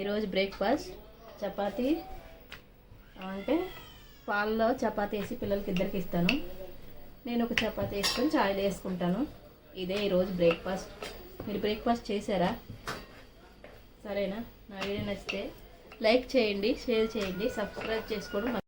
ఈరోజు బ్రేక్ఫాస్ట్ చపాతీ అంటే పాలలో చపాతీ వేసి పిల్లలకి ఇద్దరికి ఇస్తాను. నేను ఒక చపాతీ వేసుకొని చాయ్లో వేసుకుంటాను. ఇదే ఈరోజు బ్రేక్ఫాస్ట్. మీరు బ్రేక్ఫాస్ట్ చేశారా? సరేనా? నా వీడియో నచ్చితే లైక్ చేయండి, షేర్ చేయండి, సబ్స్క్రైబ్ చేసుకోవడం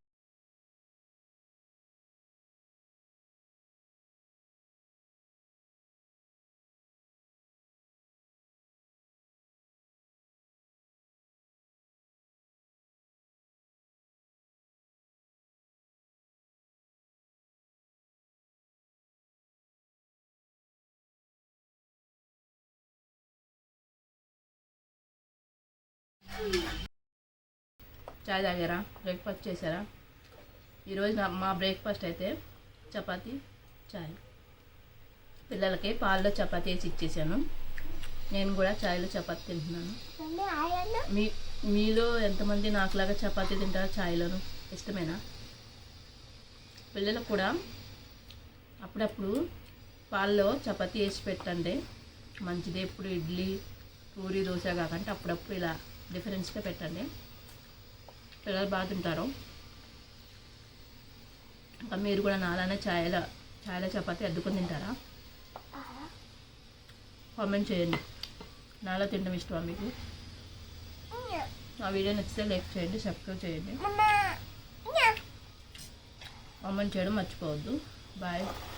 చాయ్ తాగారా? బ్రేక్ఫాస్ట్ చేశారా? ఈరోజు మా బ్రేక్ఫాస్ట్ అయితే చపాతీ చాయ్. పిల్లలకి పాలలో చపాతీ వేసి ఇచ్చేసాను. నేను కూడా చాయ్లో చపాతీ తింటున్నాను. మీలో ఎంతమంది నాకులాగా చపాతీ తింటారో చాయ్లోను? ఇష్టమేనా? పిల్లలకు కూడా అప్పుడప్పుడు పాలలో చపాతీ వేసి పెట్టండి, మంచిది. ఎప్పుడు ఇడ్లీ పూరి దోశ కాకంటే అప్పుడప్పుడు ఇలా డిఫరెన్స్గా పెట్టండి, పిల్లలు బాగా తింటారు. ఇంకా మీరు కూడా నాలానే చాయ్లో చపాతీ అద్దుకొని తింటారా? కామెంట్ చేయండి. నాలా తినడం ఇష్టమా మీకు? ఆ వీడియో నచ్చితే లైక్ చేయండి, సబ్స్క్రైబ్ చేయండి, కామెంట్ చేయడం మర్చిపోవద్దు. బాయ్.